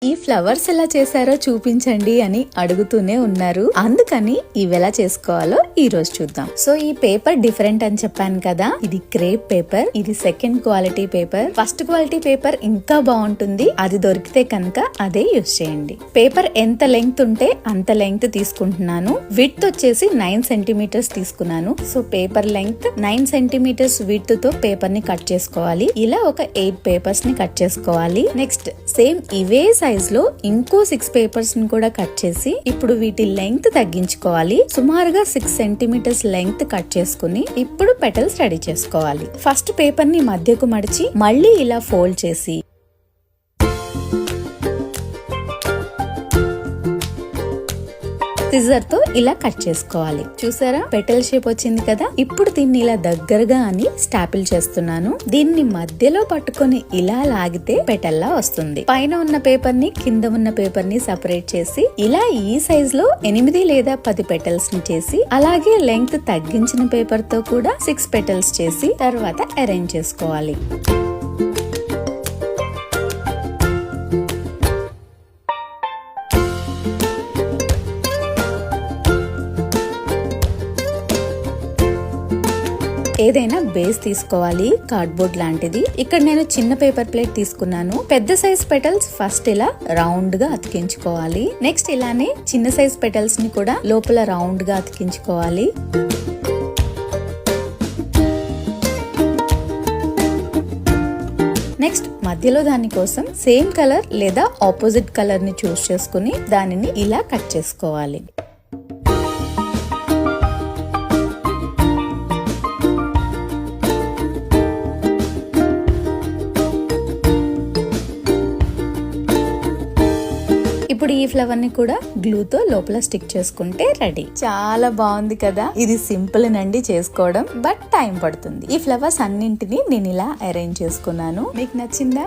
ఈ ఫ్లవర్స్ ఎలా చేశారో చూపించండి అని అడుగుతూనే ఉన్నారు. అందుకని ఇవి ఎలా చేసుకోవాలో ఈ రోజు చూద్దాం. సో ఈ పేపర్ డిఫరెంట్ అని చెప్పాను కదా, ఇది క్రేప్ పేపర్. ఇది second quality paper. First quality paper ఇంకా బాగుంటుంది. అది దొరికితే కనుక అదే యూజ్ చేయండి. పేపర్ ఎంత లెంగ్త్ ఉంటే అంత లెంగ్త్ తీసుకుంటున్నాను. విడ్త్ వచ్చేసి 9 సెంటీమీటర్స్ తీసుకున్నాను. So paper length 9 centimetres width తో పేపర్ ని కట్ చేసుకోవాలి. ఇలా ఒక 8 పేపర్స్ ని కట్ చేసుకోవాలి. నెక్స్ట్ సేమ్ ఇవే సైజ్ లో ఇంకో 6 పేపర్స్ ని కూడా కట్ చేసి ఇప్పుడు వీటి లెంగ్త్ తగ్గించుకోవాలి. సుమారుగా 6 సెంటీమీటర్స్ లెంగ్త్ కట్ చేసుకుని ఇప్పుడు పెటల్స్ రెడీ చేసుకోవాలి. ఫస్ట్ పేపర్ ని మధ్యకు మడిచి మళ్ళీ ఇలా ఫోల్డ్ చేసి సిజర్ తో ఇలా కట్ చేసుకోవాలి. చూసారా, పెటల్ షేప్ వచ్చింది కదా. ఇప్పుడు దీన్ని ఇలా దగ్గరగా అని స్టాపిల్ చేస్తున్నాను. దీన్ని మధ్యలో పట్టుకొని ఇలా లాగితే పెటల్లా వస్తుంది. పైన ఉన్న పేపర్ ని కింద ఉన్న పేపర్ ని సెపరేట్ చేసి ఇలా ఈ సైజ్ లో 8 లేదా 10 పెటల్స్ ని చేసి అలాగే లెంగ్త్ తగ్గించిన పేపర్ తో కూడా 6 పెటల్స్ చేసి తర్వాత అరేంజ్ చేసుకోవాలి. ఏదైనా బేస్ తీసుకోవాలి, కార్డ్బోర్డ్ లాంటిది. ఇక్కడ నేను చిన్న పేపర్ ప్లేట్ తీసుకున్నాను. పెద్ద సైజ్ పెటల్స్ ఫస్ట్ ఇలా రౌండ్ గా అతికించుకోవాలి. నెక్స్ట్ ఇలానే చిన్న సైజ్ పెటల్స్ ని కూడా లోపల రౌండ్ గా అతికించుకోవాలి. నెక్స్ట్ మధ్యలో దాని కోసం సేమ్ కలర్ లేదా ఆపోజిట్ కలర్ ని చూస్ చేసుకుని దానిని ఇలా కట్ చేసుకోవాలి. ఇప్పుడు ఈ ఫ్లవర్ ని కూడా గ్లూ తో లోపల స్టిక్ చేసుకుంటే రెడీ. చాలా బాగుంది కదా. ఇది సింపుల్ నండి చేసుకోవడం, బట్ టైం పడుతుంది. ఈ ఫ్లవర్స్ అన్నింటినీ నేను ఇలా అరేంజ్ చేసుకున్నాను. మీకు నచ్చిందా?